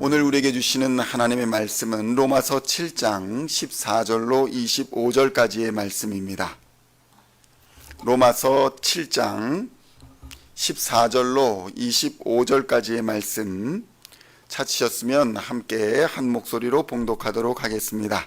오늘 우리에게 주시는 하나님의 말씀은 로마서 7장 14절로 25절까지의 말씀입니다. 로마서 7장 14절로 25절까지의 말씀 찾으셨으면 함께 한 목소리로 봉독하도록 하겠습니다.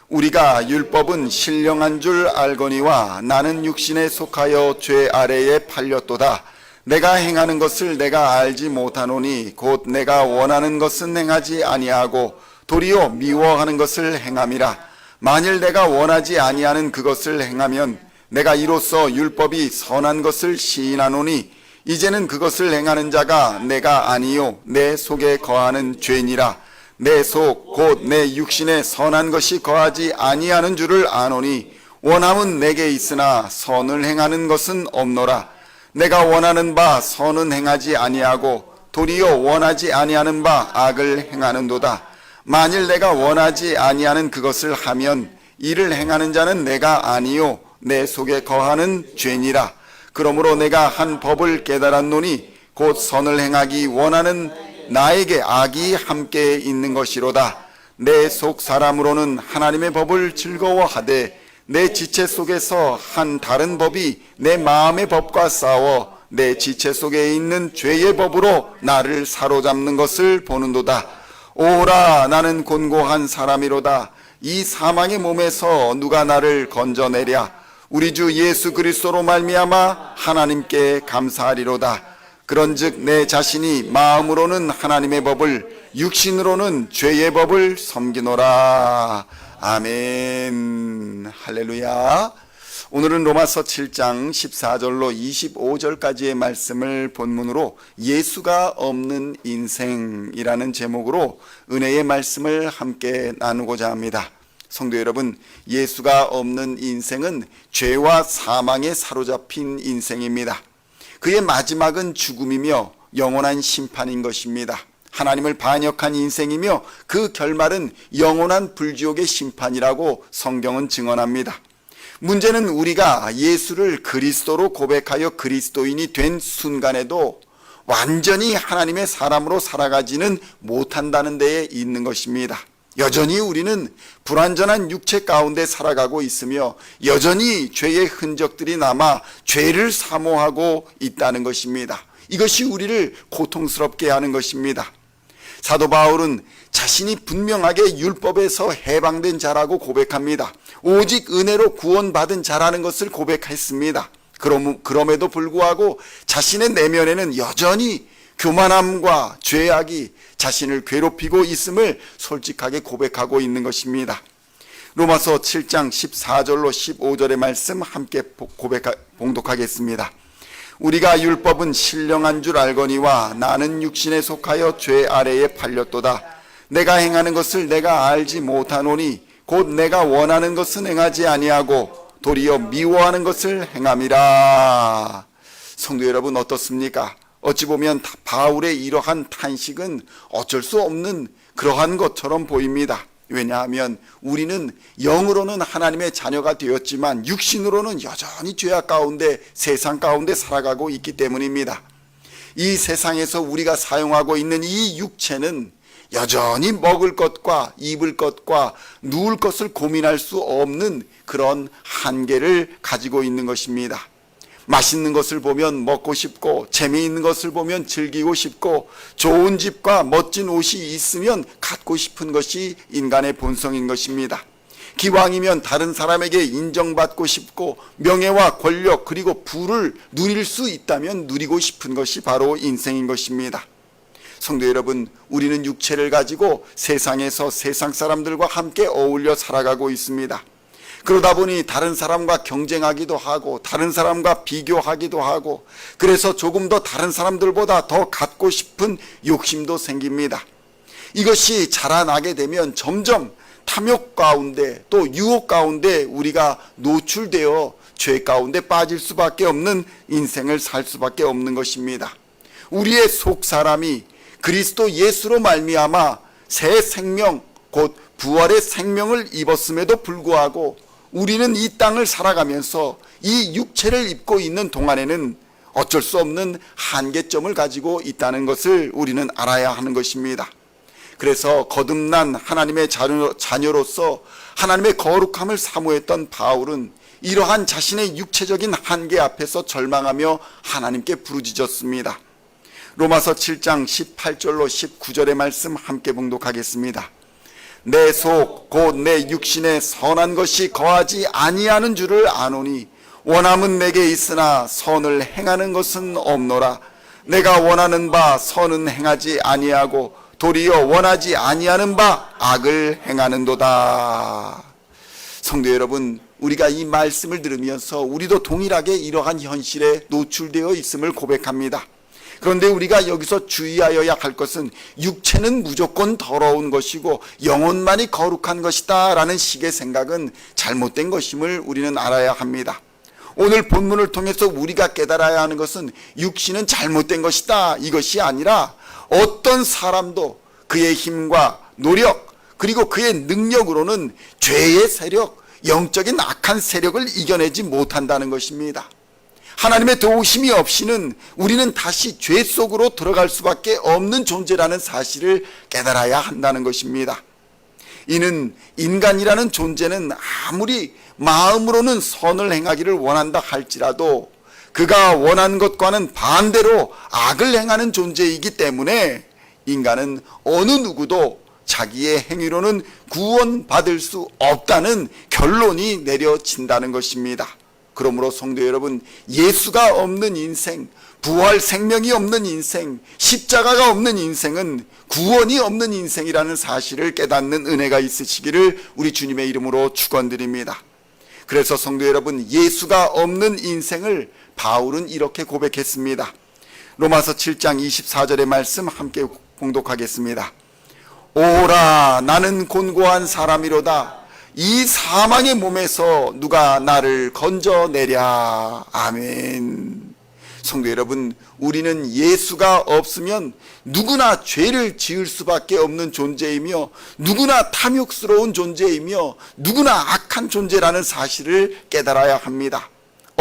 우리가 율법은 신령한 줄 알거니와 나는 육신에 속하여 죄 아래에 팔렸도다. 내가 행하는 것을 내가 알지 못하노니 곧 내가 원하는 것은 행하지 아니하고 도리어 미워하는 것을 행함이라. 만일 내가 원하지 아니하는 그것을 행하면 내가 이로써 율법이 선한 것을 시인하노니 이제는 그것을 행하는 자가 내가 아니요 내 속에 거하는 죄니라. 내 속 곧 내 육신에 선한 것이 거하지 아니하는 줄을 아노니 원함은 내게 있으나 선을 행하는 것은 없노라. 내가 원하는 바 선은 행하지 아니하고 도리어 원하지 아니하는 바 악을 행하는도다. 만일 내가 원하지 아니하는 그것을 하면 이를 행하는 자는 내가 아니요 내 속에 거하는 죄니라. 그러므로 내가 한 법을 깨달았노니 곧 선을 행하기 원하는 나에게 악이 함께 있는 것이로다. 내 속 사람으로는 하나님의 법을 즐거워하되 내 지체 속에서 한 다른 법이 내 마음의 법과 싸워 내 지체 속에 있는 죄의 법으로 나를 사로잡는 것을 보는도다. 오라, 나는 곤고한 사람이로다. 이 사망의 몸에서 누가 나를 건져내랴. 우리 주 예수 그리스도로 말미암아 하나님께 감사하리로다. 그런즉 내 자신이 마음으로는 하나님의 법을 육신으로는 죄의 법을 섬기노라. 아멘. 할렐루야. 오늘은 로마서 7장 14절로 25절까지의 말씀을 본문으로 예수가 없는 인생이라는 제목으로 은혜의 말씀을 함께 나누고자 합니다. 성도 여러분, 예수가 없는 인생은 죄와 사망에 사로잡힌 인생입니다. 그의 마지막은 죽음이며 영원한 심판인 것입니다. 하나님을 반역한 인생이며 그 결말은 영원한 불지옥의 심판이라고 성경은 증언합니다. 문제는 우리가 예수를 그리스도로 고백하여 그리스도인이 된 순간에도 완전히 하나님의 사람으로 살아가지는 못한다는 데에 있는 것입니다. 여전히 우리는 불완전한 육체 가운데 살아가고 있으며 여전히 죄의 흔적들이 남아 죄를 사모하고 있다는 것입니다. 이것이 우리를 고통스럽게 하는 것입니다. 사도 바울은 자신이 분명하게 율법에서 해방된 자라고 고백합니다. 오직 은혜로 구원받은 자라는 것을 고백했습니다. 그럼에도 불구하고 자신의 내면에는 여전히 교만함과 죄악이 자신을 괴롭히고 있음을 솔직하게 고백하고 있는 것입니다. 로마서 7장 14절로 15절의 말씀 함께 봉독하겠습니다. 우리가 율법은 신령한 줄 알거니와 나는 육신에 속하여 죄 아래에 팔렸도다. 내가 행하는 것을 내가 알지 못하노니 곧 내가 원하는 것은 행하지 아니하고 도리어 미워하는 것을 행함이라. 성도 여러분, 어떻습니까? 어찌 보면 바울의 이러한 탄식은 어쩔 수 없는 그러한 것처럼 보입니다. 왜냐하면 우리는 영으로는 하나님의 자녀가 되었지만 육신으로는 여전히 죄악 가운데 세상 가운데 살아가고 있기 때문입니다. 이 세상에서 우리가 사용하고 있는 이 육체는 여전히 먹을 것과 입을 것과 누울 것을 고민할 수 없는 그런 한계를 가지고 있는 것입니다. 맛있는 것을 보면 먹고 싶고 재미있는 것을 보면 즐기고 싶고 좋은 집과 멋진 옷이 있으면 갖고 싶은 것이 인간의 본성인 것입니다. 기왕이면 다른 사람에게 인정받고 싶고 명예와 권력 그리고 부를 누릴 수 있다면 누리고 싶은 것이 바로 인생인 것입니다. 성도 여러분, 우리는 육체를 가지고 세상에서 세상 사람들과 함께 어울려 살아가고 있습니다. 그러다 보니 다른 사람과 경쟁하기도 하고 다른 사람과 비교하기도 하고 그래서 조금 더 다른 사람들보다 더 갖고 싶은 욕심도 생깁니다. 이것이 자라나게 되면 점점 탐욕 가운데 또 유혹 가운데 우리가 노출되어 죄 가운데 빠질 수밖에 없는 인생을 살 수밖에 없는 것입니다. 우리의 속 사람이 그리스도 예수로 말미암아 새 생명 곧 부활의 생명을 입었음에도 불구하고 우리는 이 땅을 살아가면서 이 육체를 입고 있는 동안에는 어쩔 수 없는 한계점을 가지고 있다는 것을 우리는 알아야 하는 것입니다. 그래서 거듭난 하나님의 자녀로서 하나님의 거룩함을 사모했던 바울은 이러한 자신의 육체적인 한계 앞에서 절망하며 하나님께 부르짖었습니다. 로마서 7장 18절로 19절의 말씀 함께 봉독하겠습니다. 내 속 곧 내 육신에 선한 것이 거하지 아니하는 줄을 아노니 원함은 내게 있으나 선을 행하는 것은 없노라. 내가 원하는 바 선은 행하지 아니하고 도리어 원하지 아니하는 바 악을 행하는도다. 성도 여러분, 우리가 이 말씀을 들으면서 우리도 동일하게 이러한 현실에 노출되어 있음을 고백합니다. 그런데 우리가 여기서 주의하여야 할 것은 육체는 무조건 더러운 것이고 영혼만이 거룩한 것이다 라는 식의 생각은 잘못된 것임을 우리는 알아야 합니다. 오늘 본문을 통해서 우리가 깨달아야 하는 것은 육신은 잘못된 것이다 이것이 아니라 어떤 사람도 그의 힘과 노력 그리고 그의 능력으로는 죄의 세력, 영적인 악한 세력을 이겨내지 못한다는 것입니다. 하나님의 도우심이 없이는 우리는 다시 죄 속으로 들어갈 수밖에 없는 존재라는 사실을 깨달아야 한다는 것입니다. 이는 인간이라는 존재는 아무리 마음으로는 선을 행하기를 원한다 할지라도 그가 원한 것과는 반대로 악을 행하는 존재이기 때문에 인간은 어느 누구도 자기의 행위로는 구원받을 수 없다는 결론이 내려진다는 것입니다. 그러므로 성도 여러분, 예수가 없는 인생, 부활 생명이 없는 인생, 십자가가 없는 인생은 구원이 없는 인생이라는 사실을 깨닫는 은혜가 있으시기를 우리 주님의 이름으로 축원드립니다. 그래서 성도 여러분, 예수가 없는 인생을 바울은 이렇게 고백했습니다. 로마서 7장 24절의 말씀 함께 봉독하겠습니다. 오라 나는 곤고한 사람이로다. 이 사망의 몸에서 누가 나를 건져내랴. 아멘. 성도 여러분, 우리는 예수가 없으면 누구나 죄를 지을 수밖에 없는 존재이며 누구나 탐욕스러운 존재이며 누구나 악한 존재라는 사실을 깨달아야 합니다.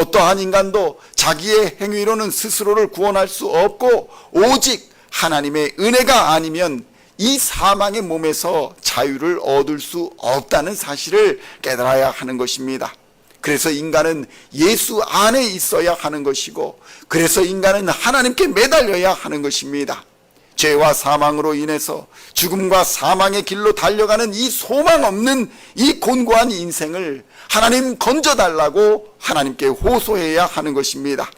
어떠한 인간도 자기의 행위로는 스스로를 구원할 수 없고 오직 하나님의 은혜가 아니면 이 사망의 몸에서 자유를 얻을 수 없다는 사실을 깨달아야 하는 것입니다. 그래서 인간은 예수 안에 있어야 하는 것이고 그래서 인간은 하나님께 매달려야 하는 것입니다. 죄와 사망으로 인해서 죽음과 사망의 길로 달려가는 이 소망 없는 이 곤고한 인생을 하나님 건져달라고 하나님께 호소해야 하는 것입니다.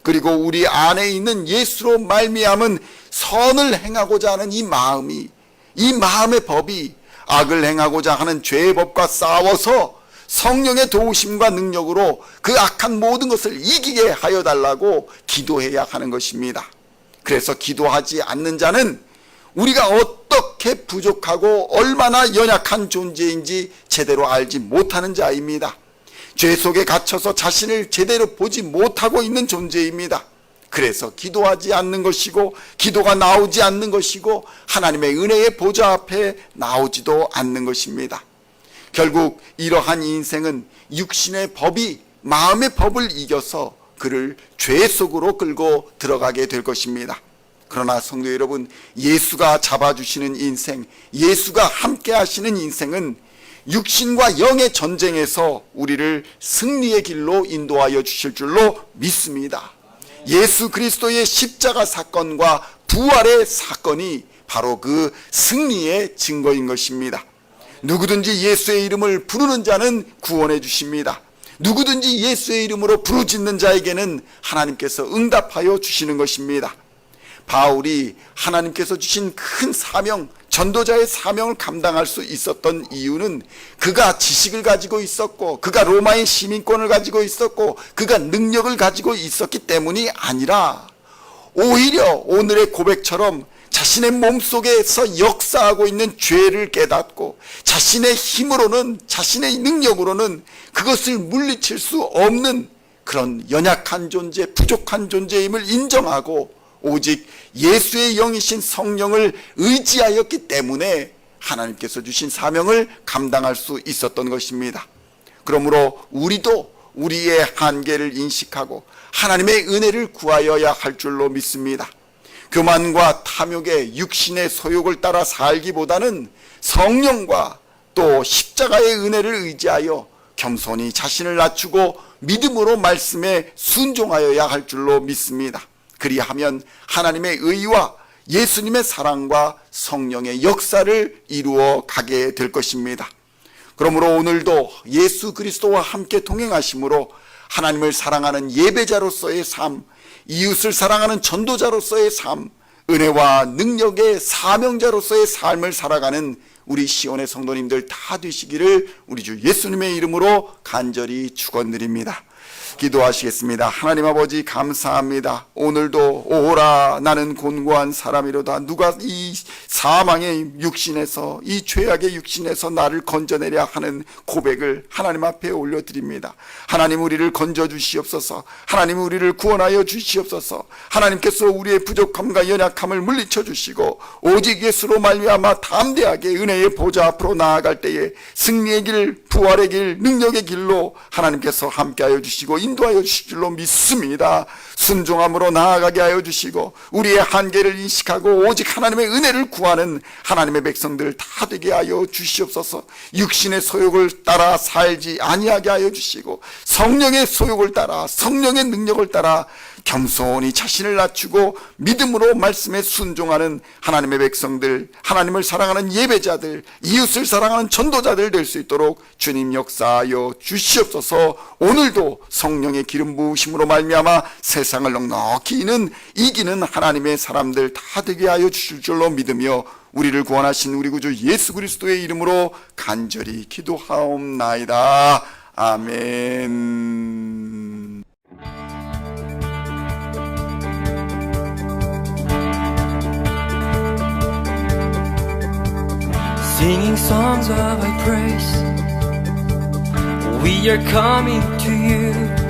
그리고 우리 안에 있는 예수로 말미암은 선을 행하고자 하는 이 마음의 법이 악을 행하고자 하는 죄의 법과 싸워서 성령의 도우심과 능력으로 그 악한 모든 것을 이기게 하여 달라고 기도해야 하는 것입니다. 그래서 기도하지 않는 자는 우리가 어떻게 부족하고 얼마나 연약한 존재인지 제대로 알지 못하는 자입니다. 죄 속에 갇혀서 자신을 제대로 보지 못하고 있는 존재입니다. 그래서 기도하지 않는 것이고 기도가 나오지 않는 것이고 하나님의 은혜의 보좌 앞에 나오지도 않는 것입니다. 결국 이러한 인생은 육신의 법이 마음의 법을 이겨서 그를 죄 속으로 끌고 들어가게 될 것입니다. 그러나 성도 여러분, 예수가 잡아주시는 인생, 예수가 함께 하시는 인생은 육신과 영의 전쟁에서 우리를 승리의 길로 인도하여 주실 줄로 믿습니다. 예수 그리스도의 십자가 사건과 부활의 사건이 바로 그 승리의 증거인 것입니다. 누구든지 예수의 이름을 부르는 자는 구원해 주십니다. 누구든지 예수의 이름으로 부르짖는 자에게는 하나님께서 응답하여 주시는 것입니다. 바울이 하나님께서 주신 큰 사명, 전도자의 사명을 감당할 수 있었던 이유는 그가 지식을 가지고 있었고 그가 로마의 시민권을 가지고 있었고 그가 능력을 가지고 있었기 때문이 아니라 오히려 오늘의 고백처럼 자신의 몸속에서 역사하고 있는 죄를 깨닫고 자신의 힘으로는 자신의 능력으로는 그것을 물리칠 수 없는 그런 연약한 존재, 부족한 존재임을 인정하고 오직 예수의 영이신 성령을 의지하였기 때문에 하나님께서 주신 사명을 감당할 수 있었던 것입니다. 그러므로 우리도 우리의 한계를 인식하고 하나님의 은혜를 구하여야 할 줄로 믿습니다. 교만과 탐욕의 육신의 소욕을 따라 살기보다는 성령과 또 십자가의 은혜를 의지하여 겸손히 자신을 낮추고 믿음으로 말씀에 순종하여야 할 줄로 믿습니다. 그리하면 하나님의 의와 예수님의 사랑과 성령의 역사를 이루어 가게 될 것입니다. 그러므로 오늘도 예수 그리스도와 함께 동행하심으로 하나님을 사랑하는 예배자로서의 삶, 이웃을 사랑하는 전도자로서의 삶, 은혜와 능력의 사명자로서의 삶을 살아가는 우리 시온의 성도님들 다 되시기를 우리 주 예수님의 이름으로 간절히 축원드립니다. 기도하시겠습니다. 하나님 아버지 감사합니다. 오늘도 오라 나는 곤고한 사람이로다. 누가 이 사망의 육신에서, 이 죄악의 육신에서 나를 건져내려 하는 고백을 하나님 앞에 올려드립니다. 하나님 우리를 건져주시옵소서. 하나님 우리를 구원하여 주시옵소서. 하나님께서 우리의 부족함과 연약함을 물리쳐 주시고 오직 예수로 말미암아 담대하게 은혜의 보좌 앞으로 나아갈 때에 승리의 길, 부활의 길, 능력의 길로 하나님께서 함께하여 주시고 인도하여 주실 줄로 믿습니다. 순종함으로 나아가게 하여 주시고 우리의 한계를 인식하고 오직 하나님의 은혜를 구하는 하나님의 백성들 다 되게 하여 주시옵소서. 육신의 소욕을 따라 살지 아니하게 하여 주시고 성령의 소욕을 따라, 성령의 능력을 따라 겸손히 자신을 낮추고 믿음으로 말씀에 순종하는 하나님의 백성들, 하나님을 사랑하는 예배자들, 이웃을 사랑하는 전도자들 될 수 있도록 주님 역사하여 주시옵소서. 오늘도 성령의 기름 부으심으로 말미암아 세상을 넉넉히 이기는 하나님의 사람들 다 되게 하여 주실 줄로 믿으며 우리를 구원하신 우리 구주 예수 그리스도의 이름으로 간절히 기도하옵나이다. 아멘. Singing songs of high praise, we are coming to you.